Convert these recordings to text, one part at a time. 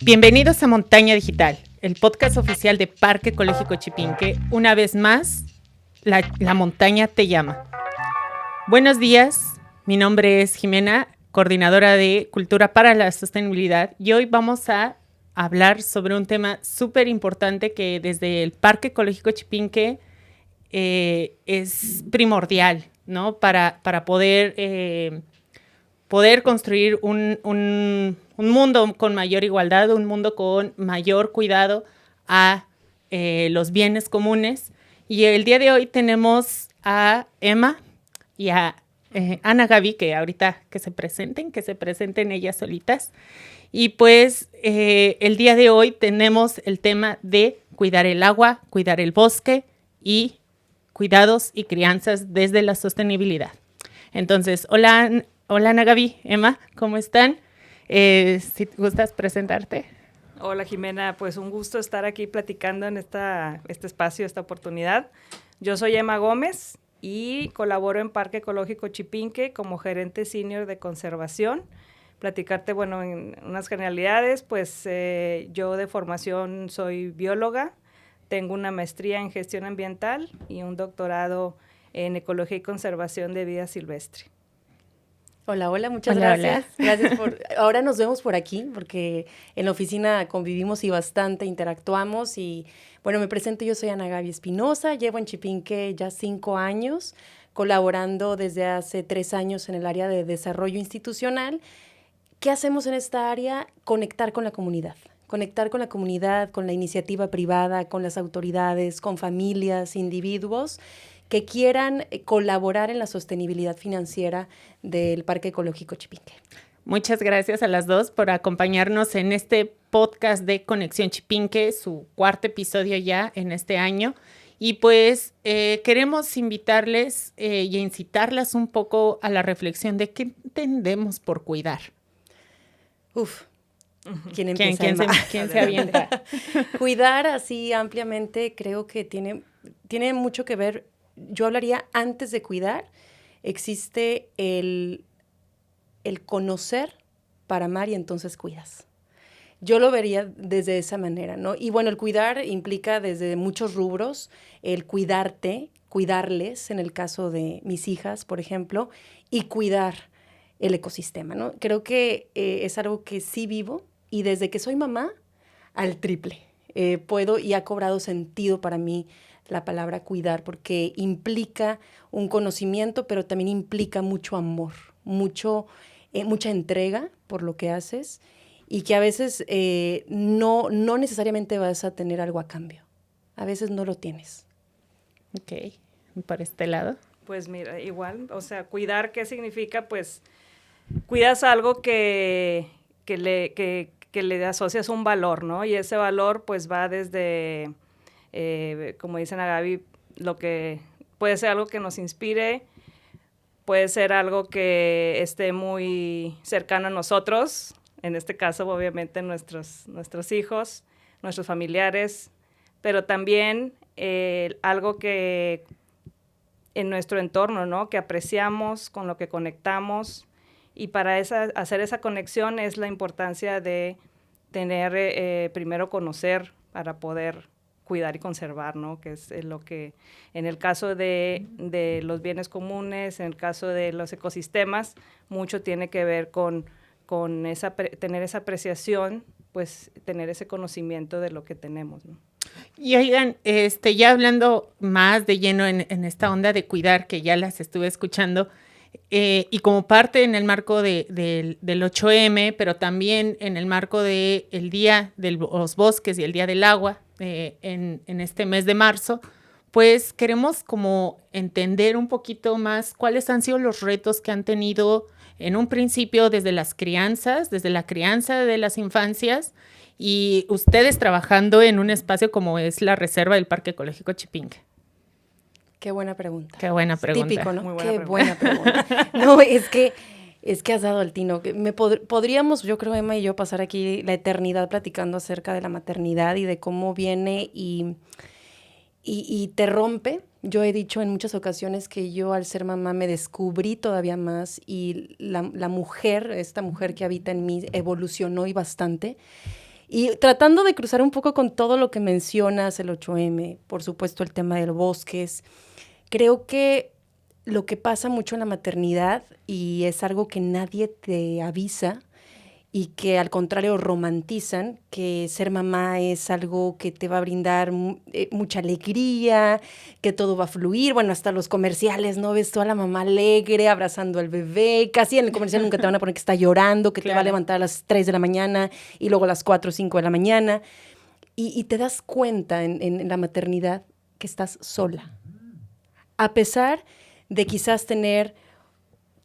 Bienvenidos a Montaña Digital, el podcast oficial de Parque Ecológico Chipinque. Una vez más, la montaña te llama. Buenos días, mi nombre es Jimena, coordinadora de Cultura para la Sostenibilidad, y hoy vamos a hablar sobre un tema súper importante que desde el Parque Ecológico Chipinque es primordial, ¿no? Para poder construir un mundo con mayor igualdad, un mundo con mayor cuidado a los bienes comunes. Y el día de hoy tenemos a Emma y a Ana Gaby, que ahorita que se presenten ellas solitas. Y pues el día de hoy tenemos el tema de cuidar el agua, cuidar el bosque y cuidados y crianzas desde la sostenibilidad. Entonces, hola Ana Gaby, Emma, ¿cómo están? Si te gustas presentarte. Hola Jimena, pues un gusto estar aquí platicando en este espacio, esta oportunidad. Yo soy Emma Gómez y colaboro en Parque Ecológico Chipinque como gerente senior de conservación. Platicarte, bueno, en unas generalidades, pues yo de formación soy bióloga, tengo una maestría en gestión ambiental y un doctorado en ecología y conservación de vida silvestre. Hola, muchas gracias. Hola. Gracias ahora nos vemos por aquí, porque en la oficina convivimos y bastante interactuamos. Y bueno, me presento, yo soy Ana Gaby Espinosa, llevo en Chipinque ya 5 años, colaborando desde hace 3 años en el área de desarrollo institucional. ¿Qué hacemos en esta área? Conectar con la comunidad, con la iniciativa privada, con las autoridades, con familias, individuos que quieran colaborar en la sostenibilidad financiera del Parque Ecológico Chipinque. Muchas gracias a las dos por acompañarnos en este podcast de Conexión Chipinque, su 4º episodio ya en este año. Y pues queremos invitarles y incitarlas un poco a la reflexión de qué entendemos por cuidar. ¿Quién empieza? ¿Quién se avienta? Cuidar así ampliamente creo que tiene mucho que ver. Yo hablaría antes de cuidar, existe el conocer para amar y entonces cuidas. Yo lo vería desde esa manera, ¿no? Y bueno, el cuidar implica desde muchos rubros, el cuidarte, cuidarles, en el caso de mis hijas, por ejemplo, y cuidar el ecosistema, ¿no? Creo que es algo que sí vivo y desde que soy mamá al triple. Puedo y ha cobrado sentido para mí la palabra cuidar, porque implica un conocimiento, pero también implica mucho amor, mucha entrega por lo que haces y que a veces no necesariamente vas a tener algo a cambio. A veces no lo tienes. Ok, ¿por este lado? Pues mira, igual, o sea, cuidar, ¿qué significa? Pues cuidas algo que le asocias un valor, ¿no? Y ese valor pues va desde... como dicen a Gaby, lo que puede ser algo que nos inspire, puede ser algo que esté muy cercano a nosotros, en este caso obviamente nuestros hijos, nuestros familiares, pero también algo que en nuestro entorno, ¿no? Que apreciamos, con lo que conectamos, y para hacer esa conexión es la importancia de tener, primero conocer para poder cuidar y conservar, ¿no? Que es lo que, en el caso de los bienes comunes, en el caso de los ecosistemas, mucho tiene que ver con tener esa apreciación, pues tener ese conocimiento de lo que tenemos, ¿no? Y oigan, ya hablando más de lleno en esta onda de cuidar, que ya las estuve escuchando, y como parte en el marco del 8M, pero también en el marco del Día de los Bosques y el Día del Agua, en este mes de marzo, pues queremos como entender un poquito más cuáles han sido los retos que han tenido en un principio desde la crianza de las infancias, y ustedes trabajando en un espacio como es la reserva del Parque Ecológico Chipinque. Qué buena pregunta. Qué buena pregunta. Típico, ¿no? Muy buena pregunta. No, es que has dado al tino. Podríamos, yo creo, Emma y yo, pasar aquí la eternidad platicando acerca de la maternidad y de cómo viene y te rompe Yo he dicho en muchas ocasiones que yo al ser mamá me descubrí todavía más y la mujer, esta mujer que habita en mí, evolucionó y bastante. Y tratando de cruzar un poco con todo lo que mencionas, el 8M, por supuesto el tema de los bosques, creo que lo que pasa mucho en la maternidad, y es algo que nadie te avisa, y que al contrario romantizan, que ser mamá es algo que te va a brindar mucha alegría, que todo va a fluir. Bueno, hasta los comerciales, ¿no? Ves toda la mamá alegre, abrazando al bebé. Casi en el comercial nunca te van a poner que está llorando, que te va a levantar a las 3 de la mañana y luego a las 4 o 5 de la mañana. Y te das cuenta en la maternidad que estás sola. A pesar de quizás tener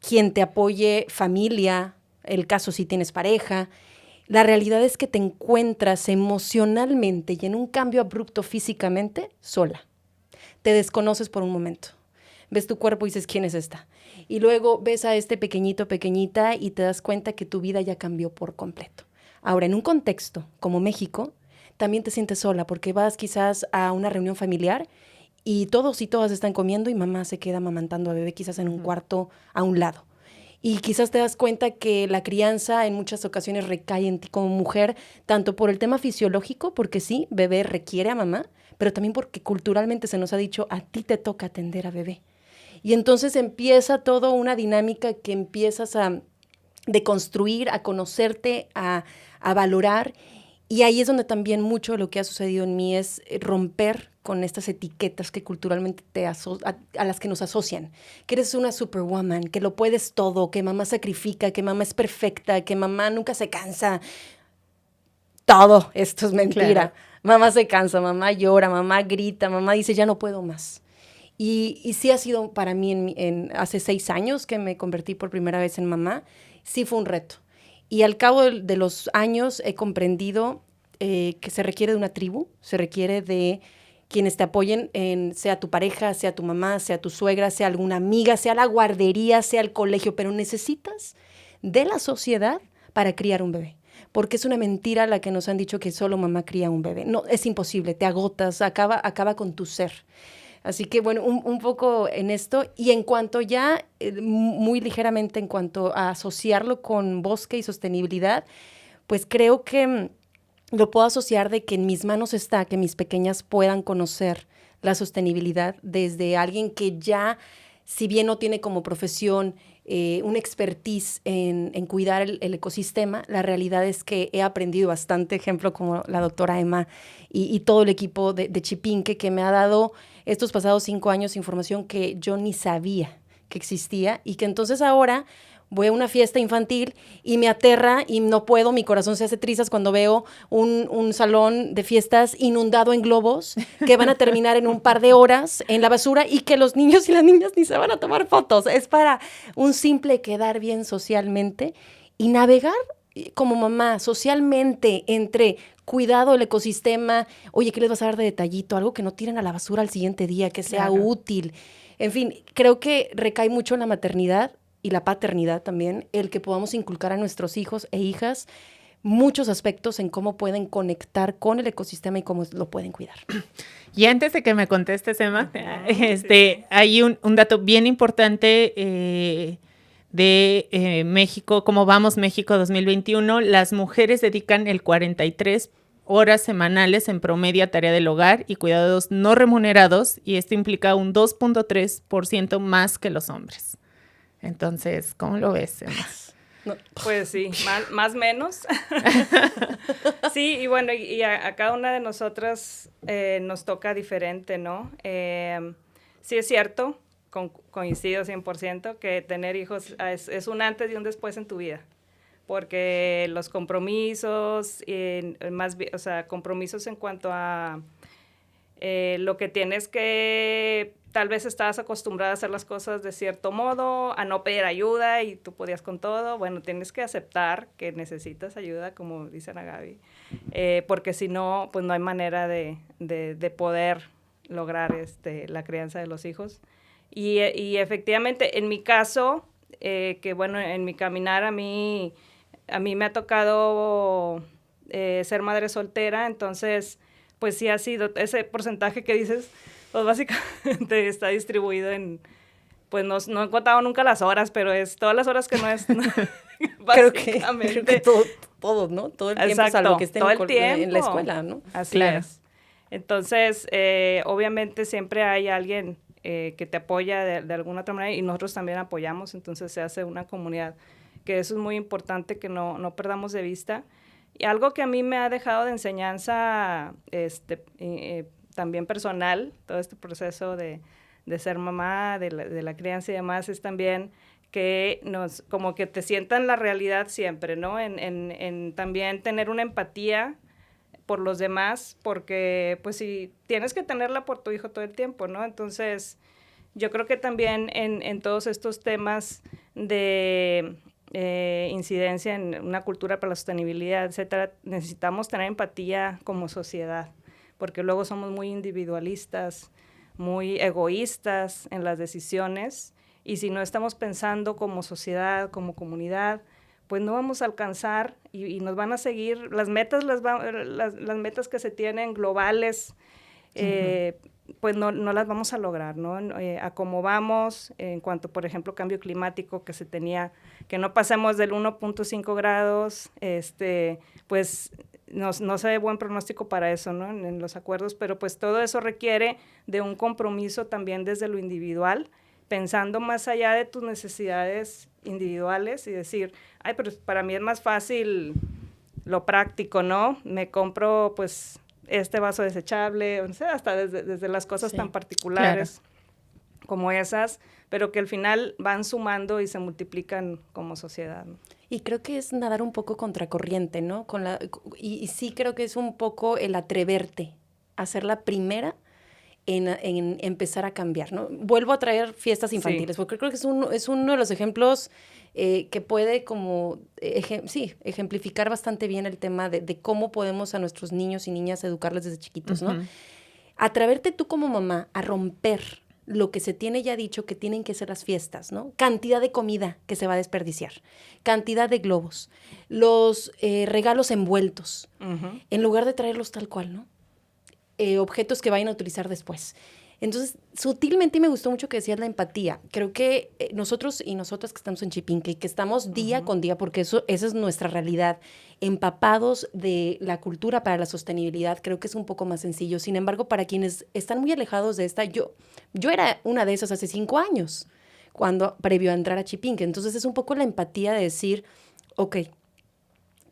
quien te apoye, familia, el caso si tienes pareja, la realidad es que te encuentras emocionalmente y en un cambio abrupto físicamente sola. Te desconoces por un momento. Ves tu cuerpo y dices, ¿quién es esta? Y luego ves a este pequeñito, pequeñita y te das cuenta que tu vida ya cambió por completo. Ahora, en un contexto como México, también te sientes sola porque vas quizás a una reunión familiar y todos y todas están comiendo y mamá se queda amamantando a bebé quizás en un cuarto a un lado. Y quizás te das cuenta que la crianza en muchas ocasiones recae en ti como mujer, tanto por el tema fisiológico, porque sí, bebé requiere a mamá, pero también porque culturalmente se nos ha dicho, a ti te toca atender a bebé. Y entonces empieza toda una dinámica que empiezas a deconstruir, a conocerte, a valorar. Y ahí es donde también mucho de lo que ha sucedido en mí es romper con estas etiquetas que culturalmente a las que nos asocian. Que eres una superwoman, que lo puedes todo, que mamá sacrifica, que mamá es perfecta, que mamá nunca se cansa. Todo esto es mentira. Claro. Mamá se cansa, mamá llora, mamá grita, mamá dice, ya no puedo más. Y sí ha sido para mí, hace 6 años que me convertí por primera vez en mamá, sí fue un reto. Y al cabo de los años he comprendido que se requiere de una tribu, se requiere de quienes te apoyen, sea tu pareja, sea tu mamá, sea tu suegra, sea alguna amiga, sea la guardería, sea el colegio, pero necesitas de la sociedad para criar un bebé. Porque es una mentira la que nos han dicho que solo mamá cría un bebé. No, es imposible, te agotas, acaba con tu ser. Así que, bueno, un poco en esto. Y en cuanto ya, muy ligeramente en cuanto a asociarlo con bosque y sostenibilidad, pues creo que lo puedo asociar de que en mis manos está que mis pequeñas puedan conocer la sostenibilidad desde alguien que ya, si bien no tiene como profesión una expertise en cuidar el ecosistema, la realidad es que he aprendido bastante, ejemplo como la doctora Emma y todo el equipo de Chipinque, que me ha dado estos pasados 5 años información que yo ni sabía que existía y que entonces ahora voy a una fiesta infantil y me aterra y no puedo, mi corazón se hace trizas cuando veo un salón de fiestas inundado en globos que van a terminar en un par de horas en la basura y que los niños y las niñas ni se van a tomar fotos. Es para un simple quedar bien socialmente y navegar como mamá socialmente entre cuidado del ecosistema, oye, ¿qué les vas a dar de detallito? Algo que no tiren a la basura al siguiente día, que sea útil. En fin, creo que recae mucho en la maternidad y la paternidad también, el que podamos inculcar a nuestros hijos e hijas muchos aspectos en cómo pueden conectar con el ecosistema y cómo lo pueden cuidar. Y antes de que me contestes, Emma, hay un dato bien importante de México, cómo vamos México 2021. Las mujeres dedican el 43 horas semanales en promedio a tarea del hogar y cuidados no remunerados, y esto implica un 2.3% más que los hombres. Entonces, ¿cómo lo ves, Emma? No. Pues sí, más menos. Sí, y bueno, y a cada una de nosotras nos toca diferente, ¿no? Sí es cierto, coincido 100%, que tener hijos es un antes y un después en tu vida. Porque los compromisos, o sea, compromisos en cuanto a lo que tienes que, tal vez estabas acostumbrada a hacer las cosas de cierto modo, a no pedir ayuda y tú podías con todo. Bueno, tienes que aceptar que necesitas ayuda, como dice Ana Gaby, porque si no, pues no hay manera de poder lograr la crianza de los hijos. Y efectivamente, en mi caso, que bueno, en mi caminar a mí me ha tocado ser madre soltera, entonces pues sí ha sido ese porcentaje que dices, Pues básicamente está distribuido en, pues no he contado nunca las horas, pero es todas las horas que no es, creo básicamente. que todo, ¿no? Todo el tiempo, Exacto, salvo que estén todo el tiempo. en la escuela, ¿no? Así es. Entonces, obviamente siempre hay alguien que te apoya de alguna otra manera y nosotros también apoyamos, entonces se hace una comunidad, que eso es muy importante que no perdamos de vista. Y algo que a mí me ha dejado de enseñanza también personal, todo este proceso de ser mamá, de la crianza y demás, es también que como que te sientan la realidad siempre, ¿no? En también tener una empatía por los demás, porque pues si tienes que tenerla por tu hijo todo el tiempo, ¿no? Entonces, yo creo que también en todos estos temas de incidencia en una cultura para la sostenibilidad, etcétera, necesitamos tener empatía como sociedad, porque luego somos muy individualistas, muy egoístas en las decisiones, y si no estamos pensando como sociedad, como comunidad, pues no vamos a alcanzar y nos van a seguir las metas, las metas que se tienen globales, pues no las vamos a lograr, ¿no? A cómo vamos, en cuanto, por ejemplo, cambio climático, que se tenía, que no pasemos del 1.5 grados, pues no se ve buen pronóstico para eso, ¿no? En los acuerdos, pero pues todo eso requiere de un compromiso también desde lo individual, pensando más allá de tus necesidades individuales y decir, ay, pero para mí es más fácil lo práctico, ¿no? Me compro, pues, este vaso desechable, o sea, hasta desde las cosas tan particulares como esas, pero que al final van sumando y se multiplican como sociedad, ¿no? Y creo que es nadar un poco contracorriente, ¿no? Y sí creo que es un poco el atreverte a ser la primera en empezar a cambiar, ¿no? Vuelvo a traer fiestas infantiles, porque creo que es uno de los ejemplos que puede como, ejemplificar bastante bien el tema de cómo podemos a nuestros niños y niñas educarles desde chiquitos, ¿no? Atreverte tú como mamá a romper lo que se tiene ya dicho que tienen que ser las fiestas, ¿no? Cantidad de comida que se va a desperdiciar, cantidad de globos, los regalos envueltos, en lugar de traerlos tal cual, ¿no? Objetos que vayan a utilizar después. Entonces, sutilmente me gustó mucho que decías la empatía. Creo que nosotros y nosotras que estamos en Chipinque, que estamos día con día, porque esa es nuestra realidad, empapados de la cultura para la sostenibilidad, creo que es un poco más sencillo. Sin embargo, para quienes están muy alejados de esta, yo era una de esas hace 5 años, previo a entrar a Chipinque. Entonces, es un poco la empatía de decir, ok,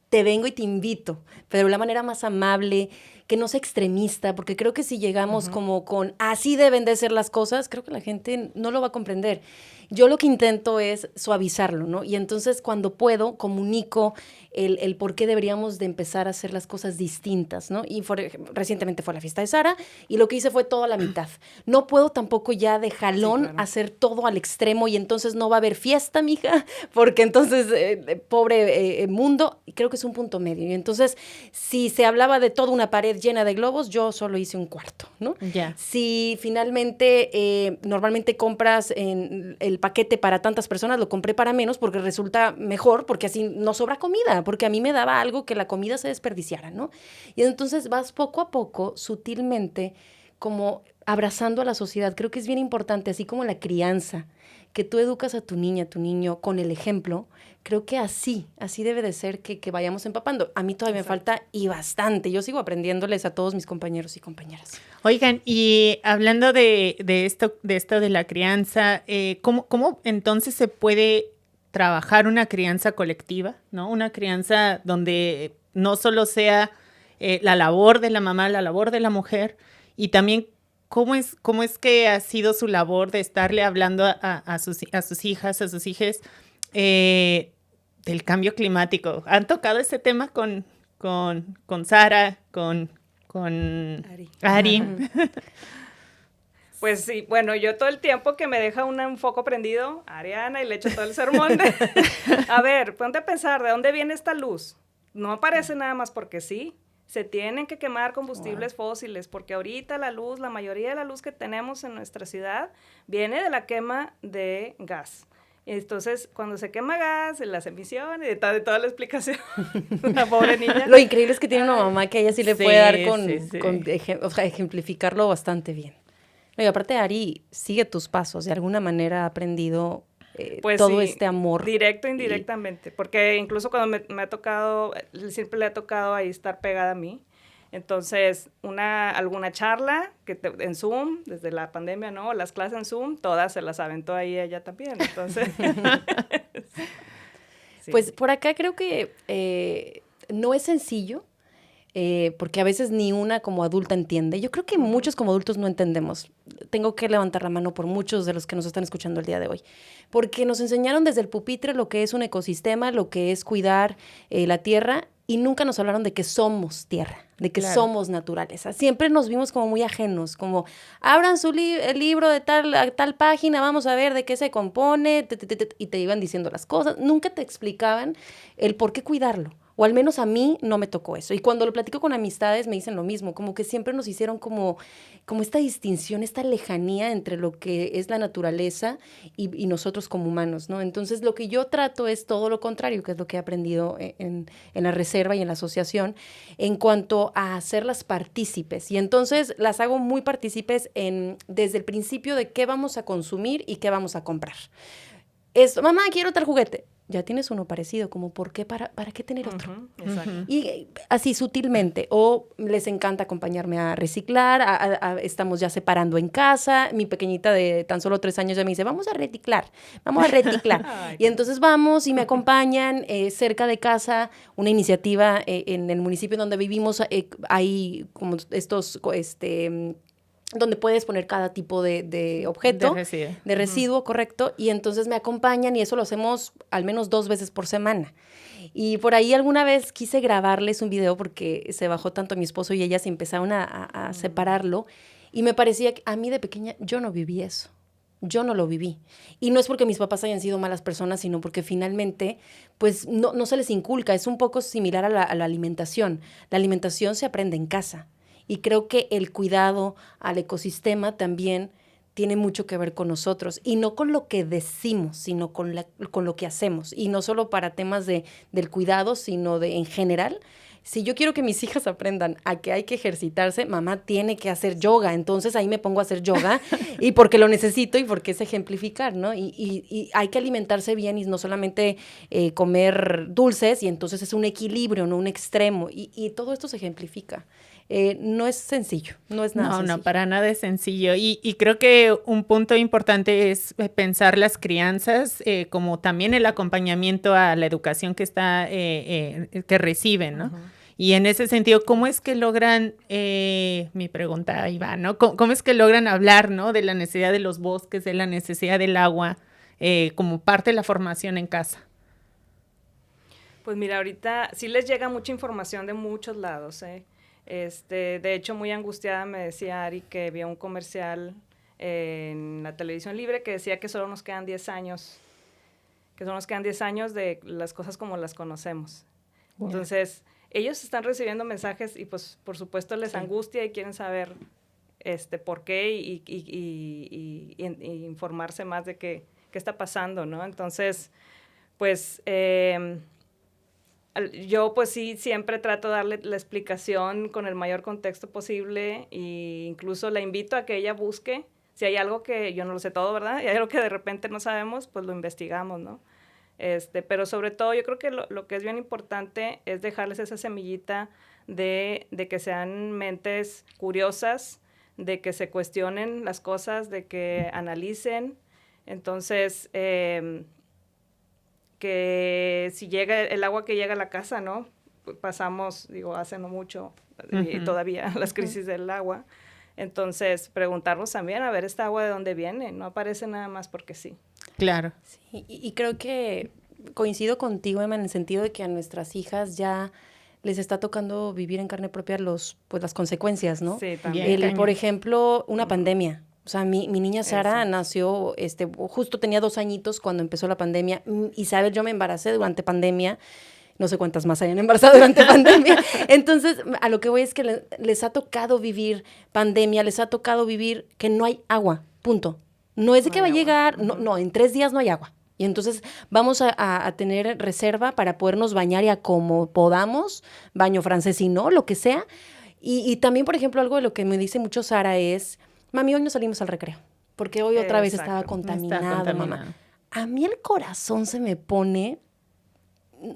te vengo y te invito, pero de la manera más amable, que no sea extremista, porque creo que si llegamos como con así deben de ser las cosas, creo que la gente no lo va a comprender. Yo lo que intento es suavizarlo, ¿no? Y entonces cuando puedo, comunico el por qué deberíamos de empezar a hacer las cosas distintas, ¿no? Y recientemente fue la fiesta de Sara y lo que hice fue todo a la mitad. No puedo tampoco ya de jalón hacer todo al extremo y entonces no va a haber fiesta, mija, porque entonces, pobre mundo, y creo que es un punto medio. Y entonces, si se hablaba de toda una pared llena de globos, yo solo hice un cuarto, ¿no? Ya. Si finalmente, normalmente compras el paquete para tantas personas, lo compré para menos porque resulta mejor, porque así no sobra comida, porque a mí me daba algo que la comida se desperdiciara, ¿no? Y entonces vas poco a poco, sutilmente, como abrazando a la sociedad. Creo que es bien importante, así como la crianza, que tú educas a tu niña, a tu niño con el ejemplo. Creo que así debe de ser que vayamos empapando. A mí todavía me falta y bastante. Yo sigo aprendiéndoles a todos mis compañeros y compañeras. Oigan, y hablando de esto de la crianza, ¿cómo entonces se puede trabajar una crianza colectiva, ¿no? Una crianza donde no solo sea la labor de la mamá, la labor de la mujer, y también ¿cómo es que ha sido su labor de estarle hablando a sus hijas, a sus hijes del cambio climático? ¿Han tocado ese tema con Sara, con Ari? Pues sí, bueno, yo todo el tiempo que me deja un foco prendido, Ariana, y le echo todo el sermón a ver, ponte a pensar, ¿de dónde viene esta luz? No aparece nada más porque sí. Se tienen que quemar combustibles fósiles, porque ahorita la mayoría de la luz que tenemos en nuestra ciudad viene de la quema de gas. Entonces, cuando se quema gas, las emisiones, de toda la explicación, la pobre niña. Lo increíble es que tiene una mamá que a ella sí le puede dar o sea, ejemplificarlo bastante bien. Y aparte, Ari, sigue tus pasos. De alguna manera ha aprendido pues todo sí, este amor. Directo, indirectamente. Porque incluso cuando me ha tocado, siempre le ha tocado ahí estar pegada a mí. Entonces, alguna charla en Zoom, desde la pandemia, ¿no? Las clases en Zoom, todas se las aventó ahí ella también. Entonces, sí. Pues por acá creo que no es sencillo, porque a veces ni una como adulta entiende. Yo creo que muchos como adultos no entendemos. Tengo que levantar la mano por muchos de los que nos están escuchando el día de hoy, porque nos enseñaron desde el pupitre lo que es un ecosistema, lo que es cuidar la tierra, y nunca nos hablaron de que somos tierra, de que somos naturaleza. Siempre nos vimos como muy ajenos, como abran el libro de tal página, vamos a ver de qué se compone, y te iban diciendo las cosas. Nunca te explicaban el por qué cuidarlo. O al menos a mí no me tocó eso. Y cuando lo platico con amistades me dicen lo mismo, como que siempre nos hicieron como esta distinción, esta lejanía entre lo que es la naturaleza y nosotros como humanos, ¿no? Entonces lo que yo trato es todo lo contrario, que es lo que he aprendido en la reserva y en la asociación, en cuanto a hacerlas partícipes. Y entonces las hago muy partícipes desde el principio de qué vamos a consumir y qué vamos a comprar. Mamá, quiero tal juguete. Ya tienes uno parecido, como ¿por qué? ¿Para qué tener otro? Exacto. Y así sutilmente, o les encanta acompañarme a reciclar, estamos ya separando en casa, mi pequeñita de tan solo 3 años ya me dice, vamos a reciclar. Y entonces vamos y me acompañan cerca de casa, una iniciativa en el municipio donde vivimos, hay como estos, donde puedes poner cada tipo de objeto, de residuo, correcto, y entonces me acompañan y eso lo hacemos al menos 2 veces por semana. Y por ahí alguna vez quise grabarles un video porque se bajó tanto mi esposo y ellas empezaron a separarlo, y me parecía que a mí de pequeña yo no viví eso. Yo no lo viví. Y no es porque mis papás hayan sido malas personas, sino porque finalmente, pues, no se les inculca. Es un poco similar a la alimentación. La alimentación se aprende en casa. Y creo que el cuidado al ecosistema también tiene mucho que ver con nosotros. Y no con lo que decimos, sino con lo que hacemos. Y no solo para temas del cuidado, sino en general. Si yo quiero que mis hijas aprendan a que hay que ejercitarse, mamá tiene que hacer yoga. Entonces ahí me pongo a hacer yoga y porque lo necesito y porque es ejemplificar, ¿no? Y hay que alimentarse bien y no solamente comer dulces, y entonces es un equilibrio, no un extremo. Y todo esto se ejemplifica. No es sencillo, no es nada sencillo. No, para nada es sencillo. Y creo que un punto importante es pensar las crianzas como también el acompañamiento a la educación que que reciben, ¿no? Y en ese sentido, ¿cómo es que logran, mi pregunta ahí va, ¿no? ¿Cómo es que logran hablar, ¿no? De la necesidad de los bosques, de la necesidad del agua, como parte de la formación en casa? Pues mira, ahorita sí les llega mucha información de muchos lados, ¿eh? De hecho, muy angustiada me decía Ari que vio un comercial en la televisión libre que decía que solo nos quedan 10 años, de las cosas como las conocemos. Wow. Entonces, ellos están recibiendo mensajes y pues por supuesto les angustia y quieren saber por qué y informarse más de qué está pasando, ¿no? Entonces, pues yo pues sí siempre trato de darle la explicación con el mayor contexto posible, e incluso la invito a que ella busque, si hay algo que yo no lo sé todo, ¿verdad? Y hay algo que de repente no sabemos, pues lo investigamos, ¿no? Pero sobre todo yo creo que lo que es bien importante es dejarles esa semillita de que sean mentes curiosas, de que se cuestionen las cosas, de que analicen. Entonces, que si llega el agua que llega a la casa, ¿no? Pasamos, hace no mucho, y todavía las crisis del agua. Entonces, preguntarnos también, a ver, ¿esta agua de dónde viene? No aparece nada más porque sí. Claro. Sí, y creo que coincido contigo, Emma, en el sentido de que a nuestras hijas ya les está tocando vivir en carne propia las consecuencias, ¿no? Sí, también. Por ejemplo, una pandemia. O sea, mi niña Sara nació, justo tenía 2 añitos cuando empezó la pandemia. Isabel, yo me embaracé durante pandemia. No sé cuántas más hayan embarazado durante pandemia. Entonces, a lo que voy es que les ha tocado vivir pandemia, les ha tocado vivir que no hay agua, punto. No es de que va a llegar, no, en 3 días no hay agua. Y entonces vamos a tener reserva para podernos bañar ya como podamos, baño francés y no, lo que sea. Y también, por ejemplo, algo de lo que me dice mucho Sara es, mami, hoy no salimos al recreo, porque hoy otra vez estaba Exacto. contaminado, mamá. A mí el corazón se me pone,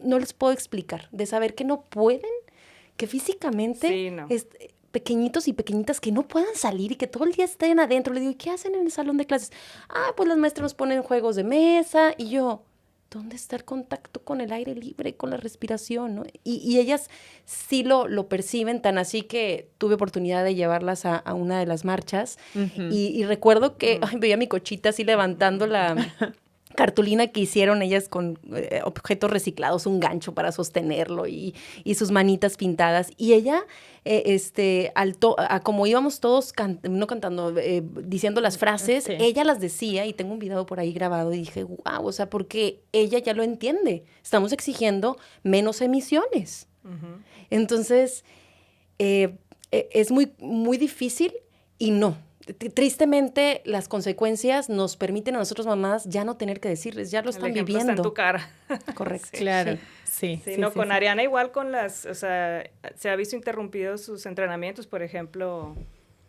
no les puedo explicar, de saber que no pueden, que físicamente Sí, no. pequeñitos y pequeñitas que no puedan salir y que todo el día estén adentro. Le digo, ¿y qué hacen en el salón de clases? Ah, pues las maestras nos ponen juegos de mesa. Y yo, ¿dónde está el contacto con el aire libre, con la respiración, ¿no? Y ellas sí lo perciben, tan así que tuve oportunidad de llevarlas a una de las marchas. Y recuerdo que veía a mi cochita así levantando la cartulina que hicieron ellas con objetos reciclados, un gancho para sostenerlo y sus manitas pintadas. Y ella, como íbamos todos, no cantando, diciendo las frases, Sí. ella las decía, y tengo un video por ahí grabado, y dije, wow, o sea, porque ella ya lo entiende. Estamos exigiendo menos emisiones. Uh-huh. Entonces, es muy, muy difícil y no. Tristemente, las consecuencias nos permiten a nosotros mamás ya no tener que decirles, ya lo están viviendo. Está en tu cara. Correcto. Sí. Claro, sí. Sí, no, con Ariana igual con o sea, se ha visto interrumpidos sus entrenamientos, por ejemplo,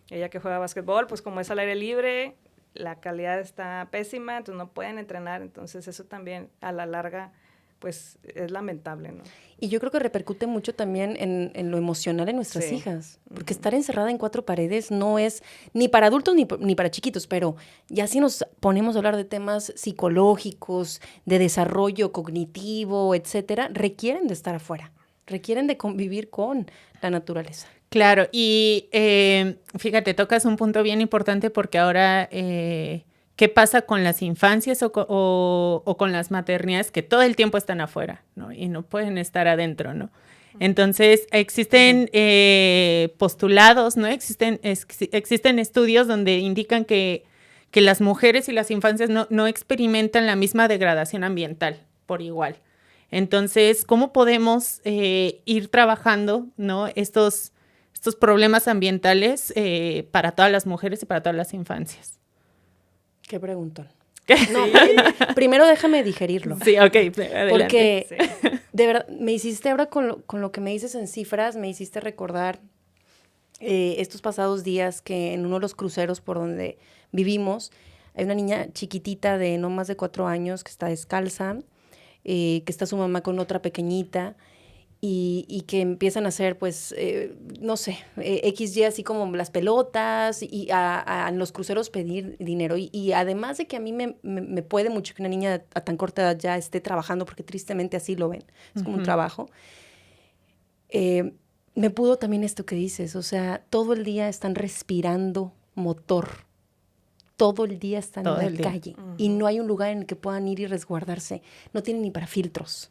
ella que juega básquetbol, pues como es al aire libre, la calidad está pésima, entonces no pueden entrenar, entonces eso también a la larga, pues es lamentable, ¿no? Y yo creo que repercute mucho también en lo emocional en nuestras hijas, porque estar encerrada en 4 paredes no es ni para adultos ni para chiquitos, pero ya si nos ponemos a hablar de temas psicológicos, de desarrollo cognitivo, etcétera, requieren de estar afuera, requieren de convivir con la naturaleza. Claro, y fíjate, tocas un punto bien importante porque ahora, ¿qué pasa con las infancias o con las maternidades que todo el tiempo están afuera, ¿no? Y no pueden estar adentro, ¿no? Entonces, existen postulados, ¿no? Existen estudios donde indican que las mujeres y las infancias no experimentan la misma degradación ambiental por igual. Entonces, ¿cómo podemos ir trabajando, ¿no? estos problemas ambientales para todas las mujeres y para todas las infancias? Qué preguntón. No, primero déjame digerirlo. Sí, ok, adelante. Porque, de verdad, me hiciste ahora con lo que me dices en cifras, me hiciste recordar estos pasados días que en uno de los cruceros por donde vivimos, hay una niña chiquitita de no más de 4 años que está descalza, que está su mamá con otra pequeñita, y que empiezan a hacer, pues, no sé, XY, así como las pelotas, y a los cruceros pedir dinero. Y además de que a mí me puede mucho que una niña a tan corta edad ya esté trabajando, porque tristemente así lo ven, es como un trabajo, me pudo también esto que dices, o sea, todo el día están respirando motor, todo el día están en la calle, y no hay un lugar en el que puedan ir y resguardarse, no tienen ni para filtros.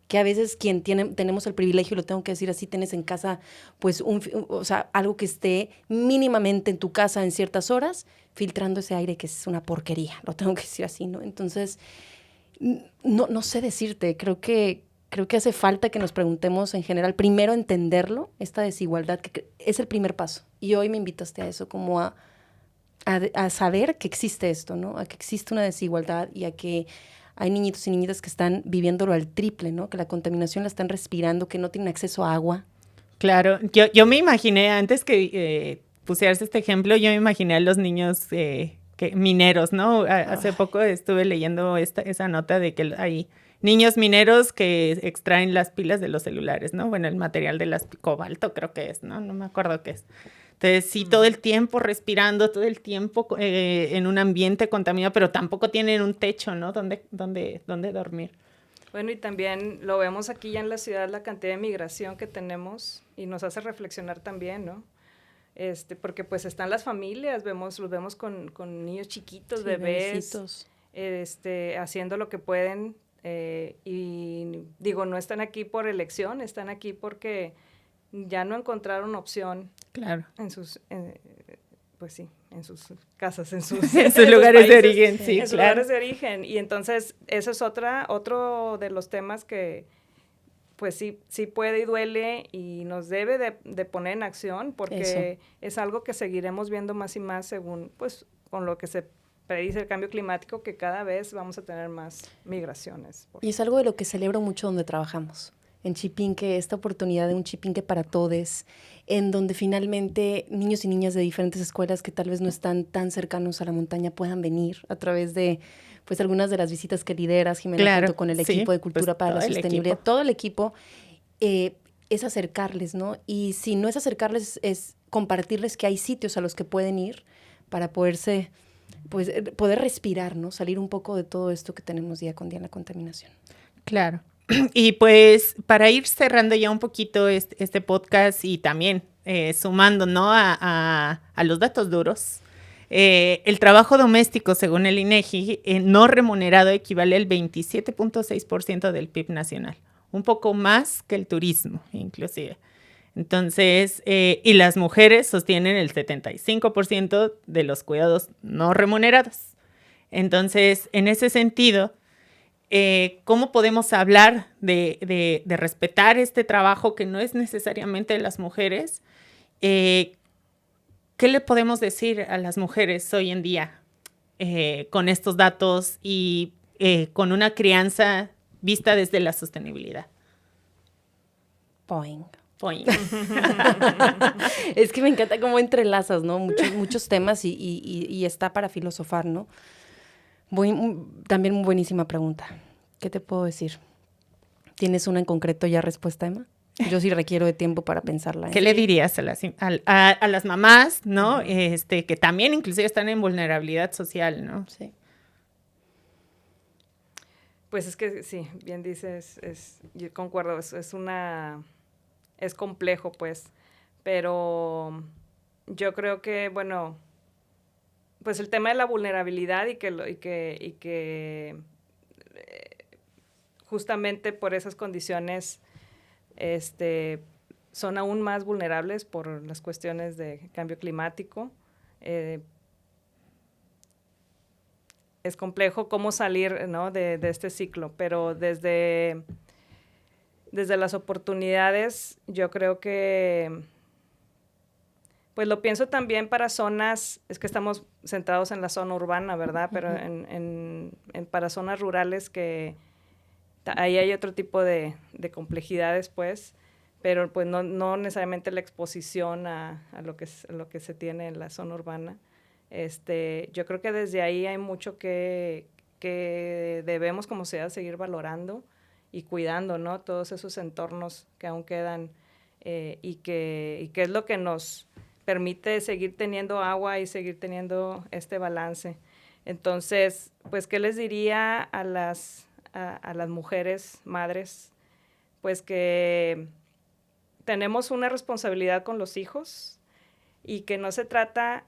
Que a veces tenemos el privilegio, lo tengo que decir así, tienes en casa, pues, o sea, algo que esté mínimamente en tu casa en ciertas horas, filtrando ese aire que es una porquería, lo tengo que decir así, ¿no? Entonces, no sé decirte, creo que hace falta que nos preguntemos en general, primero entenderlo, esta desigualdad, que es el primer paso. Y hoy me invitaste a eso, como a saber que existe esto, ¿no? A que existe una desigualdad y a que hay niñitos y niñitas que están viviéndolo al triple, ¿no? Que la contaminación la están respirando, que no tienen acceso a agua. Claro, yo me imaginé, antes que pusieras este ejemplo, yo me imaginé a los niños mineros, ¿no? Hace poco estuve leyendo esa nota de que hay niños mineros que extraen las pilas de los celulares, ¿no? Bueno, el material de las cobalto creo que es, ¿no? No me acuerdo qué es. Entonces, sí, todo el tiempo respirando, todo el tiempo en un ambiente contaminado, pero tampoco tienen un techo, ¿no? ¿Dónde dormir? Bueno, y también lo vemos aquí ya en la ciudad, la cantidad de migración que tenemos, y nos hace reflexionar también, ¿no? Porque pues están las familias, los vemos con niños chiquitos, sí, bebés, haciendo lo que pueden, y digo, no están aquí por elección, están aquí porque ya no encontraron opción. Claro. Pues sí, en sus casas, en sus lugares de origen, sí, en sus lugares de origen. Y entonces, eso es otro de los temas que, pues sí puede y duele y nos debe de poner en acción, porque es algo que seguiremos viendo más y más según, pues, con lo que se predice el cambio climático, que cada vez vamos a tener más migraciones. Y es algo de lo que celebro mucho donde trabajamos. en Chipinque, esta oportunidad de un Chipinque para todos, en donde finalmente niños y niñas de diferentes escuelas que tal vez no están tan cercanos a la montaña puedan venir a través de pues algunas de las visitas que lideras, Jimena, Claro, junto con el sí, equipo de Cultura pues, para la todo el Sostenibilidad, equipo. todo el equipo, es acercarles, ¿no? Y si no es acercarles, es compartirles que hay sitios a los que pueden ir para poderse, pues, poder respirar, ¿no? Salir un poco de todo esto que tenemos día con día en la contaminación. Claro. Y pues para ir cerrando ya un poquito este podcast y también sumando, ¿no? a los datos duros, el trabajo doméstico, según el INEGI, no remunerado equivale al 27.6% del PIB nacional, un poco más que el turismo, inclusive. Entonces, y las mujeres sostienen el 75% de los cuidados no remunerados. Entonces, en ese sentido, ¿cómo podemos hablar de respetar este trabajo que no es necesariamente de las mujeres? ¿Qué le podemos decir a las mujeres hoy en día con estos datos y con una crianza vista desde la sostenibilidad? Boing. Boing. Es que me encanta cómo entrelazas, ¿no? Muchos temas y está para filosofar, ¿no? También muy buenísima pregunta. ¿Qué te puedo decir? ¿Tienes una en concreto ya respuesta, Emma? Yo sí requiero de tiempo para pensarla. ¿Qué le dirías a las mamás, ¿no? Que también inclusive están en vulnerabilidad social, ¿no? Sí. Pues es que sí, bien dices, yo concuerdo, es complejo, pues, pero yo creo que, bueno, pues el tema de la vulnerabilidad y que justamente por esas condiciones son aún más vulnerables por las cuestiones de cambio climático. Es complejo cómo salir, ¿no? de este ciclo, pero desde las oportunidades, yo creo que, pues lo pienso también para zonas, es que estamos centrados en la zona urbana, ¿verdad? Pero para zonas rurales que ahí hay otro tipo de complejidades, pues, pero pues no necesariamente la exposición a lo que se tiene en la zona urbana. Yo creo que desde ahí hay mucho que debemos como sociedad seguir valorando y cuidando, ¿no? Todos esos entornos que aún quedan y que es lo que nos permite seguir teniendo agua y seguir teniendo este balance. Entonces, pues, ¿qué les diría a las mujeres, madres? Pues que tenemos una responsabilidad con los hijos y que no se trata,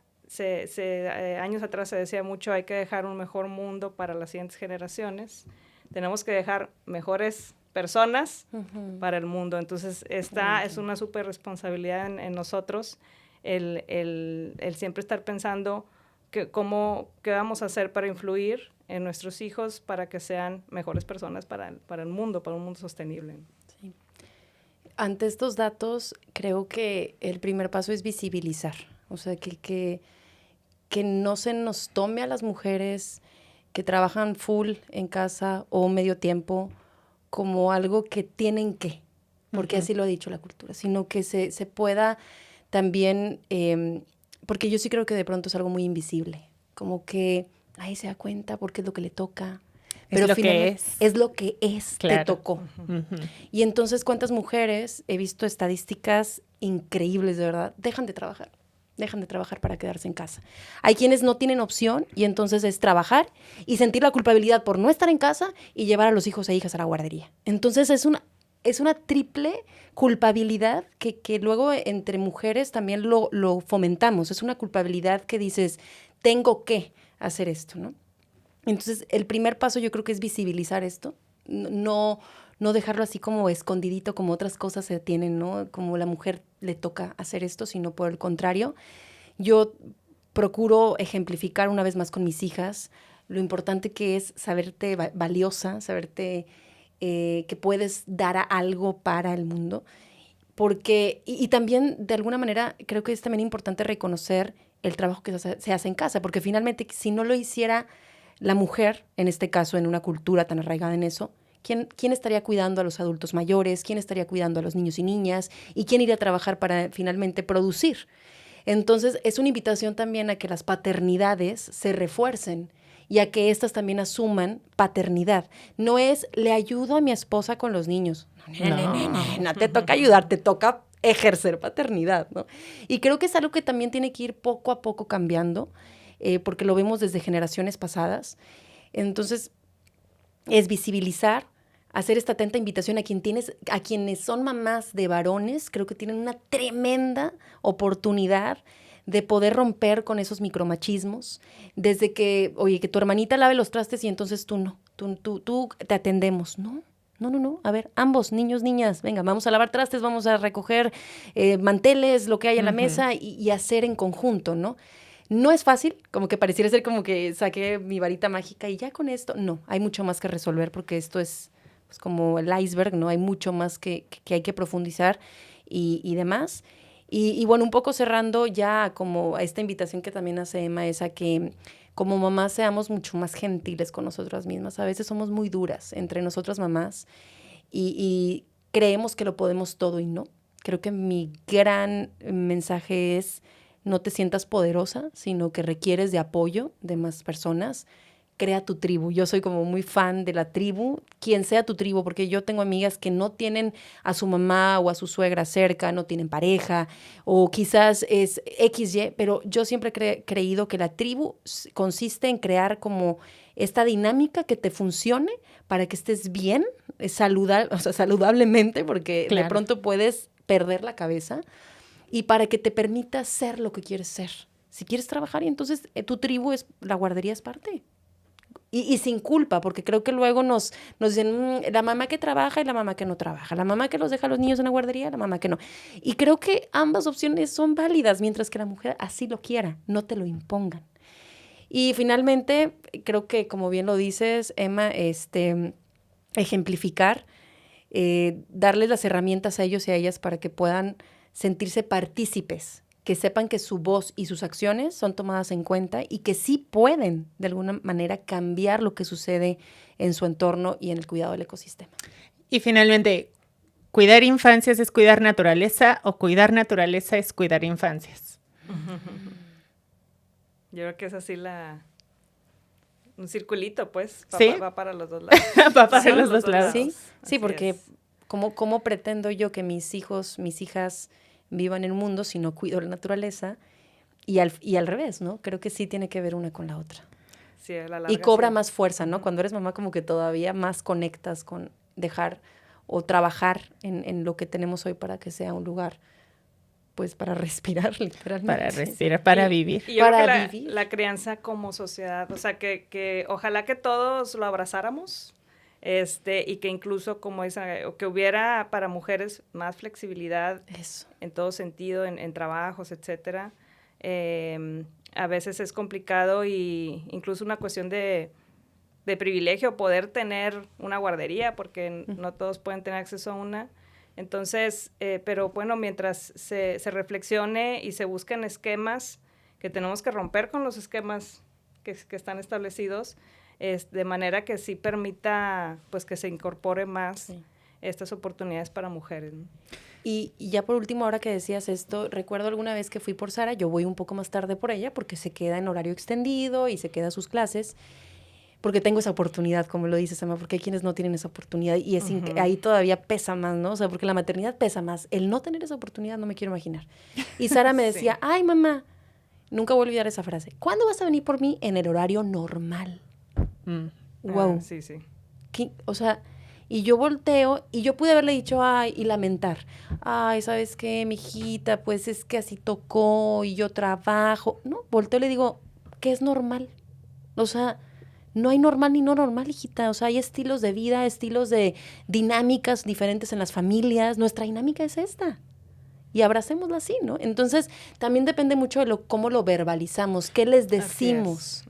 años atrás se decía mucho, hay que dejar un mejor mundo para las siguientes generaciones. Tenemos que dejar mejores personas para el mundo. Entonces, esta es una súper responsabilidad en nosotros, el siempre estar pensando qué vamos a hacer para influir en nuestros hijos para que sean mejores personas para el mundo, para un mundo sostenible. Sí. Ante estos datos, creo que el primer paso es visibilizar. O sea, que no se nos tome a las mujeres que trabajan full en casa o medio tiempo como algo que tienen que, porque así lo ha dicho la cultura, sino que se pueda también, porque yo sí creo que de pronto es algo muy invisible, como que ahí se da cuenta porque es lo que le toca. Pero es lo que es. Es lo que es, claro. Te tocó. Y entonces, ¿cuántas mujeres, he visto estadísticas increíbles, de verdad, dejan de trabajar para quedarse en casa? Hay quienes no tienen opción y entonces es trabajar y sentir la culpabilidad por no estar en casa y llevar a los hijos e hijas a la guardería. Entonces es una triple culpabilidad que luego entre mujeres también lo fomentamos. Es una culpabilidad que dices, tengo que hacer esto, ¿no? Entonces, el primer paso yo creo que es visibilizar esto, no dejarlo así como escondidito, como otras cosas se tienen, ¿no? Como la mujer le toca hacer esto, sino por el contrario. Yo procuro ejemplificar una vez más con mis hijas lo importante que es saberte valiosa, saberte que puedes dar algo para el mundo. Porque, y también, de alguna manera, creo que es también importante reconocer el trabajo que se hace en casa, porque finalmente, si no lo hiciera la mujer, en este caso, en una cultura tan arraigada en eso, ¿Quién estaría cuidando a los adultos mayores? ¿Quién estaría cuidando a los niños y niñas? ¿Y quién iría a trabajar para finalmente producir? Entonces, es una invitación también a que las paternidades se refuercen y a que éstas también asuman paternidad. No es, le ayudo a mi esposa con los niños. No te toca ayudar, te toca ejercer paternidad, ¿no? Y creo que es algo que también tiene que ir poco a poco cambiando, porque lo vemos desde generaciones pasadas. Entonces, es visibilizar, hacer esta atenta invitación a quienes son mamás de varones, creo que tienen una tremenda oportunidad de poder romper con esos micromachismos, desde que, oye, que tu hermanita lave los trastes y entonces tú no, tú te atendemos, ¿no? No, a ver, ambos, niños, niñas, venga, vamos a lavar trastes, vamos a recoger manteles, lo que hay en la mesa y hacer en conjunto, ¿no? No es fácil, como que pareciera ser como que saqué mi varita mágica y ya con esto, no, hay mucho más que resolver porque esto es pues, como el iceberg, ¿no? Hay mucho más que hay que profundizar y demás. Y bueno, un poco cerrando ya como a esta invitación que también hace Emma, es a que como mamás seamos mucho más gentiles con nosotras mismas. A veces somos muy duras entre nosotras mamás y creemos que lo podemos todo y no. Creo que mi gran mensaje es no te sientas poderosa, sino que requieres de apoyo de más personas. Crea tu tribu. Yo soy como muy fan de la tribu, quien sea tu tribu, porque yo tengo amigas que no tienen a su mamá o a su suegra cerca, no tienen pareja, o quizás es XY, pero yo siempre he creído que la tribu consiste en crear como esta dinámica que te funcione para que estés bien, saludablemente, porque de pronto puedes perder la cabeza, y para que te permita ser lo que quieres ser. Si quieres trabajar, y entonces tu tribu la guardería es parte. Y sin culpa, porque creo que luego nos dicen la mamá que trabaja y la mamá que no trabaja, la mamá que los deja a los niños en la guardería, la mamá que no. Y creo que ambas opciones son válidas, mientras que la mujer así lo quiera, no te lo impongan. Y finalmente, creo que como bien lo dices, Emma, ejemplificar, darles las herramientas a ellos y a ellas para que puedan sentirse partícipes, que sepan que su voz y sus acciones son tomadas en cuenta y que sí pueden, de alguna manera, cambiar lo que sucede en su entorno y en el cuidado del ecosistema. Y finalmente, ¿cuidar infancias es cuidar naturaleza o cuidar naturaleza es cuidar infancias? Yo creo que es así un circulito, pues, ¿Sí? va para los dos lados. Va para los dos lados. Sí, porque ¿cómo pretendo yo que mis hijos, mis hijas vivan en un mundo si no cuido la naturaleza? Y al revés, ¿no? Creo que sí tiene que ver una con la otra. Sí, a la larga, y cobra sí. más fuerza, ¿no? Cuando eres mamá como que todavía más conectas con dejar o trabajar en lo que tenemos hoy para que sea un lugar, pues, para respirar, literalmente. Para respirar, para vivir. Y yo para creo que vivir. la crianza como sociedad, o sea, que ojalá que todos lo abrazáramos, y que incluso como que hubiera para mujeres más flexibilidad Eso. en todo sentido, en trabajos, etcétera. A veces es complicado y incluso una cuestión de privilegio poder tener una guardería, porque no todos pueden tener acceso a una. Entonces, pero bueno, mientras se reflexione y se busquen esquemas, que tenemos que romper con los esquemas que están establecidos, de manera que sí permita pues que se incorpore más estas oportunidades para mujeres, ¿no? Y ya por último, ahora que decías esto, recuerdo alguna vez que fui por Sara, yo voy un poco más tarde por ella porque se queda en horario extendido y se queda a sus clases, porque tengo esa oportunidad, como lo dices, Emma, porque hay quienes no tienen esa oportunidad y ahí todavía pesa más, ¿no? O sea, porque la maternidad pesa más. El no tener esa oportunidad no me quiero imaginar. Y Sara me decía, Sí. ay, mamá, nunca voy a olvidar esa frase, ¿cuándo vas a venir por mí? En el horario normal. Wow. Sí, sí. O sea, y yo volteo y yo pude haberle dicho, ay, y lamentar. Ay, ¿sabes qué, mijita? Pues es que así tocó y yo trabajo. No, volteo y le digo, ¿qué es normal? O sea, no hay normal ni no normal, hijita. O sea, hay estilos de vida, estilos de dinámicas diferentes en las familias. Nuestra dinámica es esta. Y abracémosla así, ¿no? Entonces, también depende mucho de cómo lo verbalizamos, qué les decimos,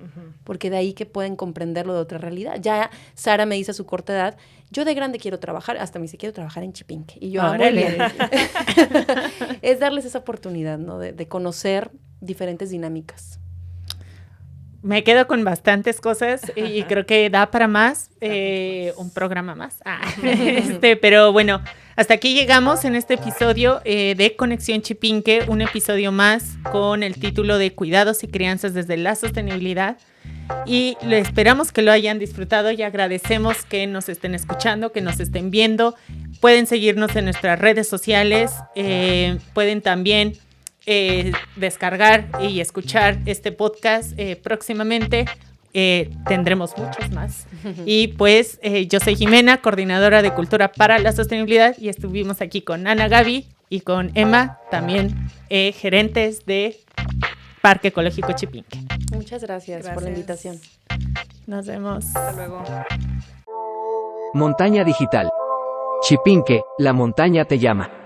porque de ahí que pueden comprenderlo de otra realidad. Ya Sara me dice a su corta edad, yo de grande quiero trabajar, hasta me dice, quiero trabajar en Chipinque. Y yo, ¡Órale! es darles esa oportunidad, ¿no? De conocer diferentes dinámicas. me quedo con bastantes cosas y creo que da para más, un programa más. Pero bueno, hasta aquí llegamos en este episodio de Conexión Chipinque, un episodio más con el título de Cuidados y Crianzas desde la Sostenibilidad. Y esperamos que lo hayan disfrutado y agradecemos que nos estén escuchando, que nos estén viendo. Pueden seguirnos en nuestras redes sociales, pueden también descargar y escuchar este podcast próximamente. Tendremos muchos más. Y pues yo soy Jimena, coordinadora de Cultura para la Sostenibilidad, y estuvimos aquí con Ana Gaby y con Emma, también gerentes de Parque Ecológico Chipinque. Muchas gracias por la invitación. Nos vemos. Hasta luego. Montaña Digital. Chipinque, la montaña te llama.